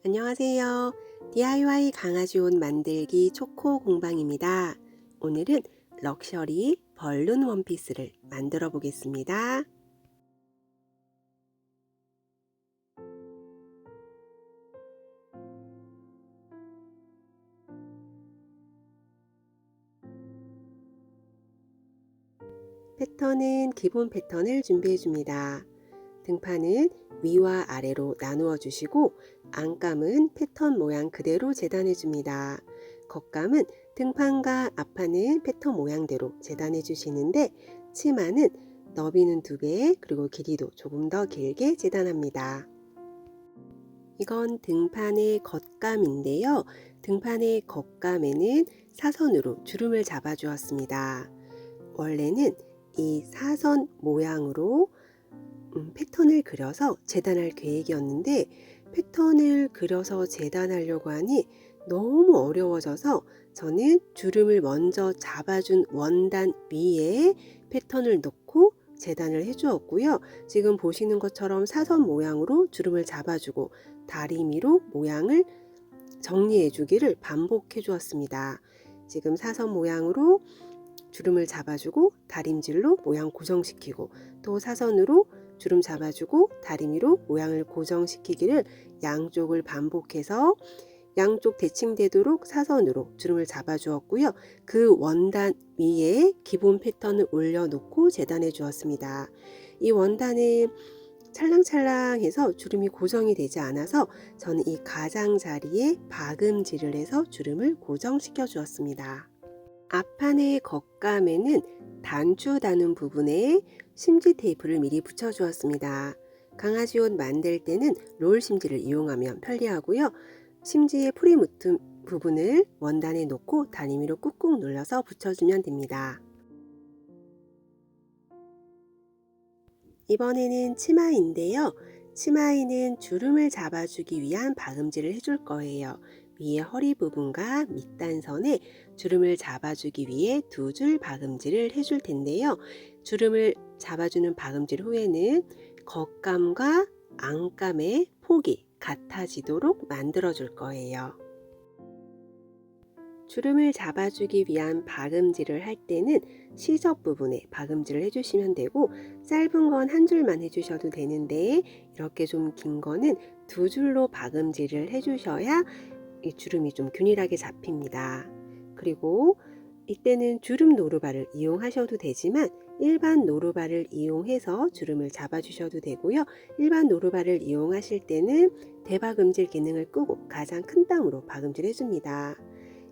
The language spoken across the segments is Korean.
안녕하세요. DIY 강아지 옷 만들기 초코 공방입니다. 오늘은 럭셔리 벌룬 원피스를 만들어 보겠습니다. 패턴은 기본 패턴을 준비해 줍니다. 등판은 위와 아래로 나누어 주시고 안감은 패턴 모양 그대로 재단해 줍니다. 겉감은 등판과 앞판은 패턴 모양대로 재단해 주시는데 치마는 너비는 2배 그리고 길이도 조금 더 길게 재단합니다. 이건 등판의 겉감인데요. 등판의 겉감에는 사선으로 주름을 잡아 주었습니다. 원래는 이 사선 모양으로 패턴을 그려서 재단할 계획이었는데 패턴을 그려서 재단하려고 하니 너무 어려워져서 저는 주름을 먼저 잡아준 원단 위에 패턴을 넣고 재단을 해주었고요. 지금 보시는 것처럼 사선 모양으로 주름을 잡아주고 다리미로 모양을 정리해 주기를 반복해 주었습니다. 지금 사선 모양으로 주름을 잡아주고 다림질로 모양 고정시키고 또 사선으로 주름 잡아주고 다리미로 모양을 고정시키기를 양쪽을 반복해서 양쪽 대칭되도록 사선으로 주름을 잡아주었고요. 그 원단 위에 기본 패턴을 올려놓고 재단해 주었습니다. 이 원단은 찰랑찰랑해서 주름이 고정이 되지 않아서 저는 이 가장자리에 박음질을 해서 주름을 고정시켜 주었습니다. 앞판의 겉감에는 단추 다는 부분에 심지 테이프를 미리 붙여 주었습니다. 강아지 옷 만들 때는 롤 심지를 이용하면 편리하고요. 심지에 풀이 묻은 부분을 원단에 놓고 다리미로 꾹꾹 눌러서 붙여주면 됩니다. 이번에는 치마인데요. 치마에는 주름을 잡아주기 위한 박음질을 해줄 거예요. 위에 허리 부분과 밑단선에 주름을 잡아주기 위해 2줄 박음질을 해줄 텐데요. 주름을 잡아주는 박음질 후에는 겉감과 안감의 폭이 같아지도록 만들어 줄 거예요. 주름을 잡아주기 위한 박음질을 할 때는 시접 부분에 박음질을 해주시면 되고 짧은 건 한 줄만 해주셔도 되는데 이렇게 좀 긴 거는 2줄로 박음질을 해주셔야 이 주름이 좀 균일하게 잡힙니다. 그리고 이때는 주름 노루발을 이용하셔도 되지만 일반 노루발을 이용해서 주름을 잡아주셔도 되고요. 일반 노루발을 이용하실 때는 대박음질 기능을 끄고 가장 큰 땅으로 박음질 해줍니다.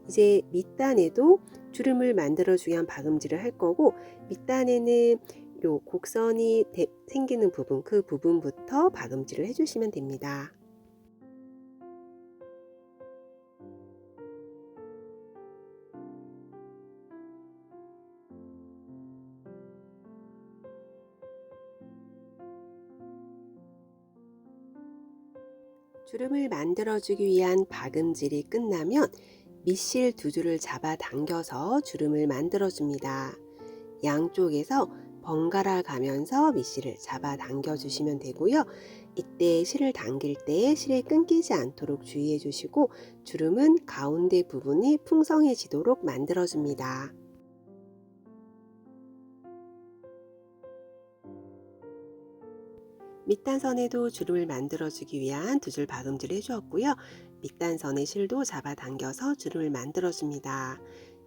이제 밑단에도 주름을 만들어주기 위한 박음질을 할 거고 밑단에는 요 곡선이 생기는 부분 그 부분부터 박음질을 해주시면 됩니다. 주름을 만들어주기 위한 박음질이 끝나면 밑실 2줄을 잡아 당겨서 주름을 만들어줍니다. 양쪽에서 번갈아 가면서 밑실을 잡아 당겨 주시면 되고요. 이때 실을 당길 때 실이 끊기지 않도록 주의해 주시고 주름은 가운데 부분이 풍성해지도록 만들어줍니다. 밑단선에도 주름을 만들어주기 위한 2줄 박음질 해주었고요. 밑단선의 실도 잡아당겨서 주름을 만들어줍니다.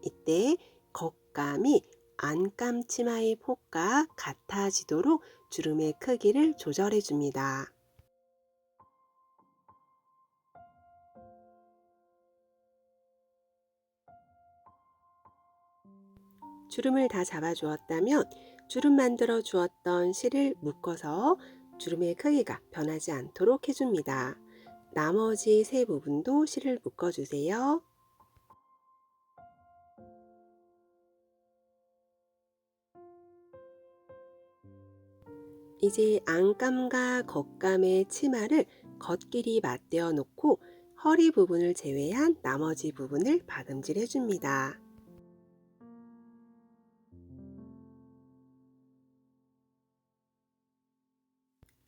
이때 겉감이 안감 치마의 폭과 같아지도록 주름의 크기를 조절해줍니다. 주름을 다 잡아주었다면 주름 만들어 주었던 실을 묶어서 주름의 크기가 변하지 않도록 해줍니다. 나머지 세 부분도 실을 묶어주세요. 이제 안감과 겉감의 치마를 겉길이 맞대어 놓고 허리 부분을 제외한 나머지 부분을 박음질 해줍니다.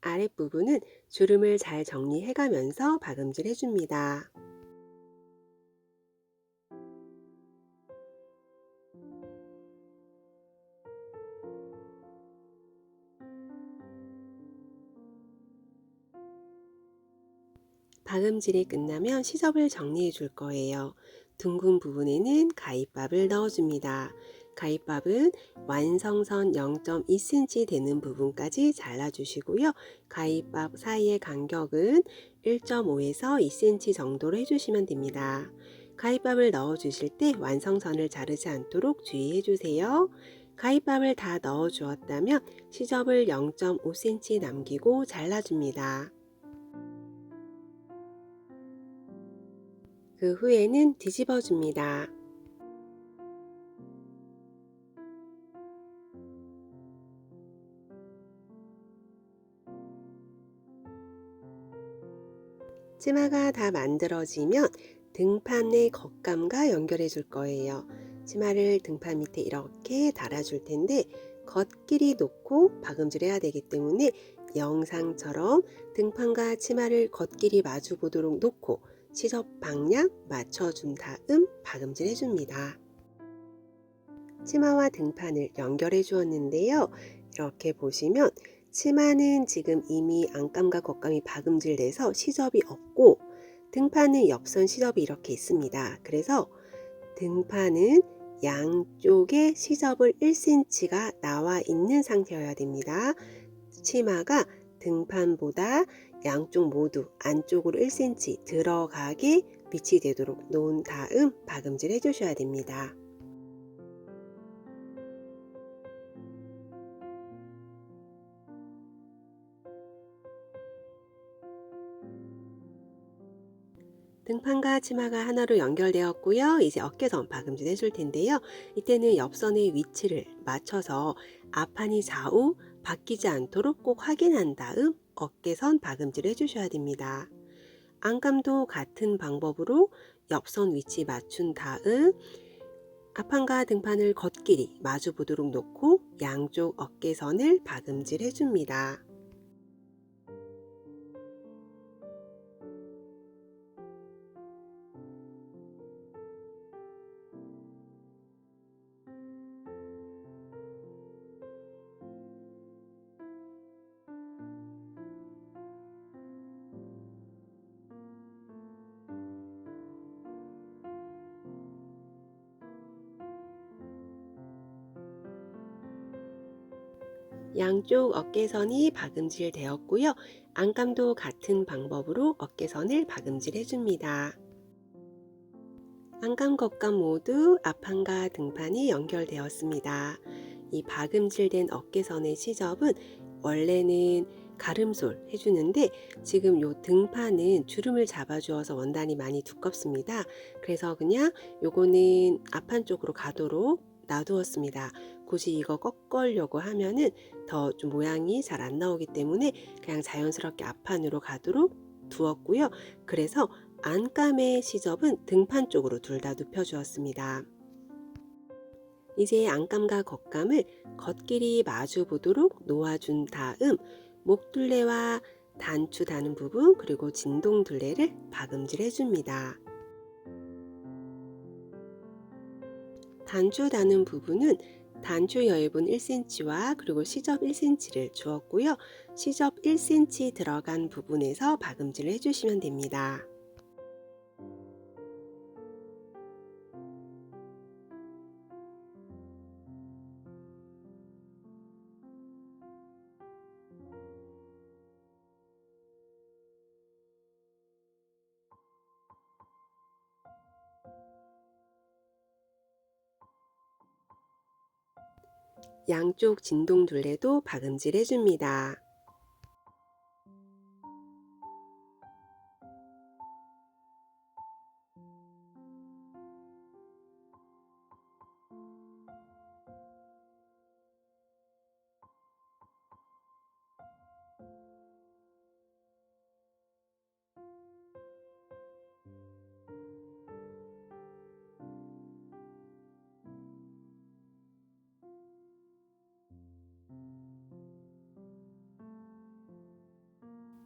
아랫부분은 주름을 잘 정리해가면서 박음질 해줍니다. 박음질이 끝나면 시접을 정리해 줄 거예요. 둥근 부분에는 가위밥을 넣어줍니다. 가위밥은 완성선 0.2cm 되는 부분까지 잘라주시고요. 가위밥 사이의 간격은 1.5에서 2cm 정도로 해주시면 됩니다. 가위밥을 넣어주실 때 완성선을 자르지 않도록 주의해 주세요. 가위밥을 다 넣어 주었다면 시접을 0.5cm 남기고 잘라줍니다. 그 후에는 뒤집어 줍니다. 치마가 다 만들어지면 등판의 겉감과 연결해 줄 거예요. 치마를 등판 밑에 이렇게 달아줄 텐데 겉길이 놓고 박음질 해야 되기 때문에 영상처럼 등판과 치마를 겉길이 마주 보도록 놓고 시접 방향 맞춰준 다음 박음질 해줍니다. 치마와 등판을 연결해 주었는데요. 이렇게 보시면 치마는 지금 이미 안감과 겉감이 박음질돼서 시접이 없고 등판은 옆선 시접이 이렇게 있습니다. 그래서 등판은 양쪽에 시접을 1cm가 나와 있는 상태여야 됩니다. 치마가 등판보다 양쪽 모두 안쪽으로 1cm 들어가게 위치되도록 놓은 다음 박음질 해주셔야 됩니다. 등판과 치마가 하나로 연결되었고요. 이제 어깨선 박음질 해줄 텐데요. 이때는 옆선의 위치를 맞춰서 앞판이 좌우 바뀌지 않도록 꼭 확인한 다음 어깨선 박음질 해주셔야 됩니다. 안감도 같은 방법으로 옆선 위치 맞춘 다음 앞판과 등판을 겉길이 마주 보도록 놓고 양쪽 어깨선을 박음질 해줍니다. 양쪽 어깨선이 박음질 되었고요. 안감도 같은 방법으로 어깨선을 박음질 해줍니다. 안감, 겉감 모두 앞판과 등판이 연결되었습니다. 이 박음질된 어깨선의 시접은 원래는 가름솔 해주는데 지금 요 등판은 주름을 잡아주어서 원단이 많이 두껍습니다. 그래서 그냥 요거는 앞판 쪽으로 가도록 놔두었습니다. 굳이 이거 꺾으려고 하면은 더 좀 모양이 잘 안 나오기 때문에 그냥 자연스럽게 앞판으로 가도록 두었고요. 그래서 안감의 시접은 등판 쪽으로 둘 다 눕혀 주었습니다. 이제 안감과 겉감을 겉길이 마주 보도록 놓아준 다음 목둘레와 단추 다는 부분 그리고 진동 둘레를 박음질 해줍니다. 단추 다는 부분은 단추 여입은 1cm와 그리고 시접 1cm를 주었고요. 시접 1cm 들어간 부분에서 박음질을 해주시면 됩니다. 양쪽 진동 둘레도 박음질 해줍니다.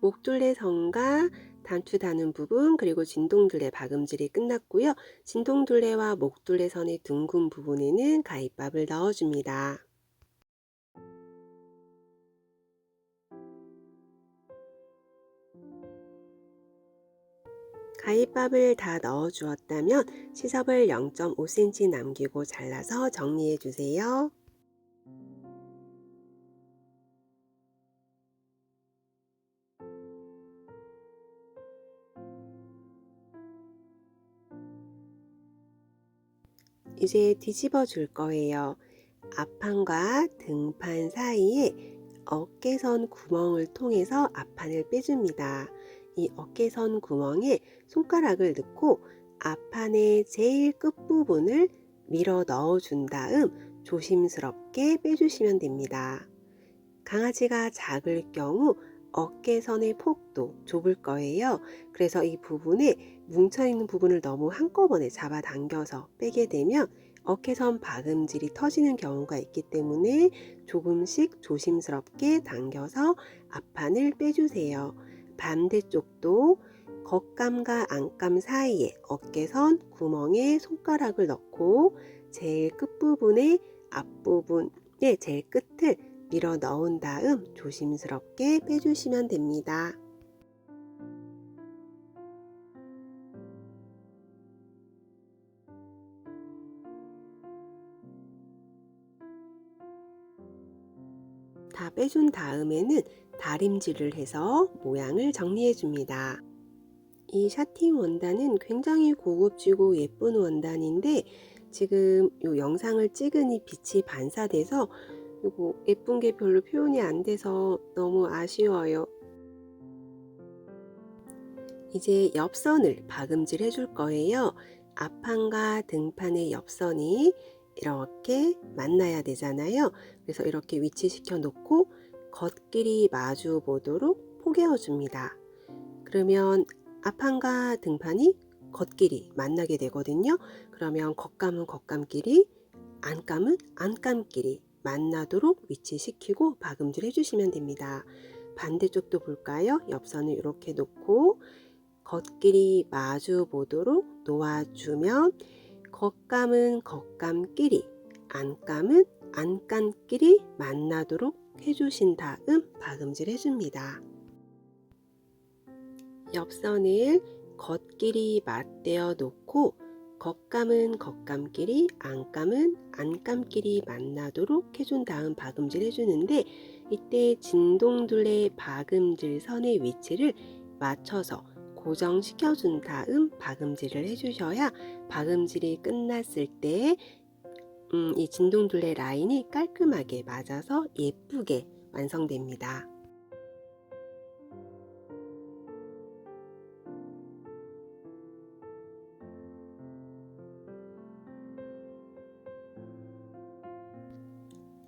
목둘레선과 단추 다는 부분 그리고 진동둘레 박음질이 끝났고요. 진동둘레와 목둘레선의 둥근 부분에는 가위밥을 넣어줍니다. 가위밥을 다 넣어 주었다면 시접을 0.5cm 남기고 잘라서 정리해 주세요. 이제 뒤집어 줄 거예요. 앞판과 등판 사이에 어깨선 구멍을 통해서 앞판을 빼줍니다. 이 어깨선 구멍에 손가락을 넣고 앞판의 제일 끝부분을 밀어 넣어 준 다음 조심스럽게 빼주시면 됩니다. 강아지가 작을 경우 어깨선의 폭도 좁을 거예요. 그래서 이 부분에 뭉쳐있는 부분을 너무 한꺼번에 잡아당겨서 빼게 되면 어깨선 박음질이 터지는 경우가 있기 때문에 조금씩 조심스럽게 당겨서 앞판을 빼주세요. 반대쪽도 겉감과 안감 사이에 어깨선 구멍에 손가락을 넣고 제일 끝부분에 앞부분의 제일 끝을 밀어 넣은 다음 조심스럽게 빼주시면 됩니다. 다 빼준 다음에는 다림질을 해서 모양을 정리해 줍니다. 이 샤팅 원단은 굉장히 고급지고 예쁜 원단인데 지금 이 영상을 찍으니 빛이 반사돼서 이거 예쁜 게 별로 표현이 안 돼서 너무 아쉬워요. 이제 옆선을 박음질 해줄 거예요. 앞판과 등판의 옆선이 이렇게 만나야 되잖아요. 그래서 이렇게 위치시켜 놓고 겉길이 마주 보도록 포개어 줍니다. 그러면 앞판과 등판이 겉길이 만나게 되거든요. 그러면 겉감은 겉감끼리, 안감은 안감끼리 만나도록 위치시키고 박음질 해주시면 됩니다. 반대쪽도 볼까요? 옆선을 이렇게 놓고 겉길이 마주 보도록 놓아주면 겉감은 겉감끼리, 안감은 안감끼리 만나도록 해주신 다음 박음질 해줍니다. 옆선을 겉길이 맞대어 놓고 겉감은 겉감끼리, 안감은 안감끼리 만나도록 해준 다음 박음질 해주는데 이때 진동둘레 박음질 선의 위치를 맞춰서 고정시켜 준 다음 박음질을 해주셔야 박음질이 끝났을 때 이 진동둘레 라인이 깔끔하게 맞아서 예쁘게 완성됩니다.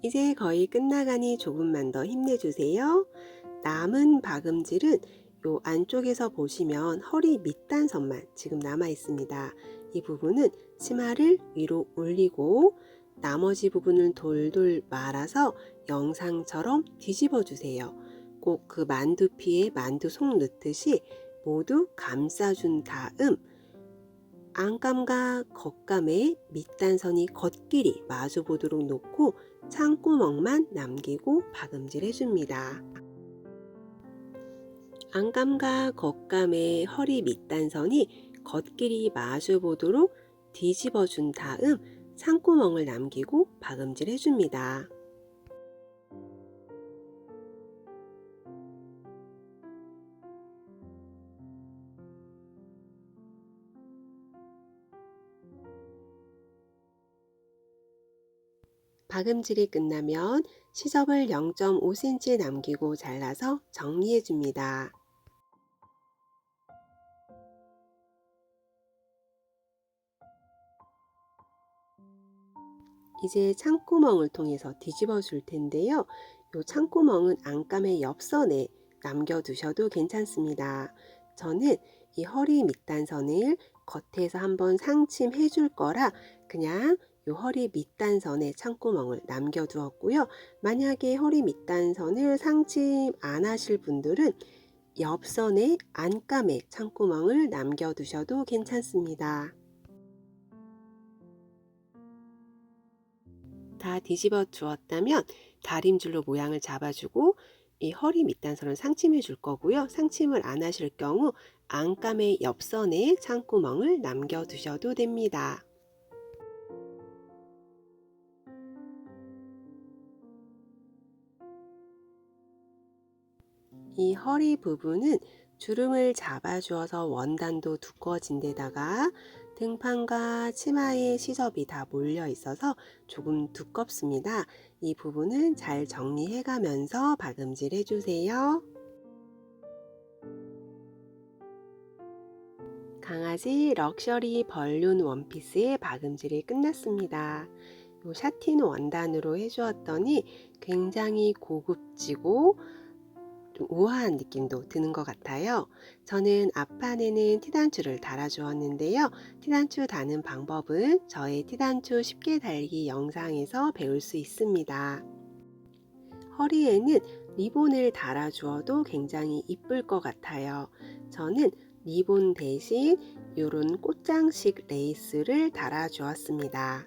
이제 거의 끝나가니 조금만 더 힘내주세요. 남은 박음질은 요 안쪽에서 보시면 허리 밑단선만 지금 남아 있습니다. 이 부분은 치마를 위로 올리고 나머지 부분을 돌돌 말아서 영상처럼 뒤집어 주세요. 꼭 그 만두피에 만두 속 넣듯이 모두 감싸준 다음 안감과 겉감의 밑단선이 겉길이 마주 보도록 놓고 창구멍만 남기고 박음질 해줍니다. 안감과 겉감의 허리 밑단선이 겉길이 마주 보도록 뒤집어 준 다음 창구멍을 남기고 박음질 해줍니다. 박음질이 끝나면 시접을 0.5cm 남기고 잘라서 정리해 줍니다. 이제 창구멍을 통해서 뒤집어 줄 텐데요. 이 창구멍은 안감의 옆선에 남겨두셔도 괜찮습니다. 저는 이 허리 밑단선을 겉에서 한번 상침해 줄 거라 그냥 이 허리 밑단선에 창구멍을 남겨두었고요. 만약에 허리 밑단선을 상침 안 하실 분들은 옆선의 안감에 창구멍을 남겨두셔도 괜찮습니다. 다 뒤집어 주었다면 다림줄로 모양을 잡아주고 이 허리 밑단선을 상침해 줄 거고요. 상침을 안 하실 경우 안감의 옆선에 창구멍을 남겨두셔도 됩니다. 이 허리 부분은 주름을 잡아주어서 원단도 두꺼워진 데다가 등판과 치마에 시접이 다 몰려 있어서 조금 두껍습니다. 이 부분은 잘 정리해 가면서 박음질 해주세요. 강아지 럭셔리 벌룬 원피스의 박음질이 끝났습니다. 요 샤틴 원단으로 해주었더니 굉장히 고급지고 좀 우아한 느낌도 드는 것 같아요. 저는 앞판에는 티단추를 달아주었는데요. 티단추 다는 방법은 저의 티단추 쉽게 달기 영상에서 배울 수 있습니다. 허리에는 리본을 달아주어도 굉장히 이쁠 것 같아요. 저는 리본 대신 이런 꽃장식 레이스를 달아주었습니다.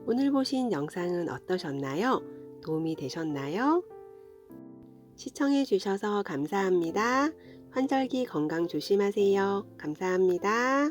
오늘 보신 영상은 어떠셨나요? 도움이 되셨나요? 시청해 주셔서 감사합니다. 환절기 건강 조심하세요. 감사합니다.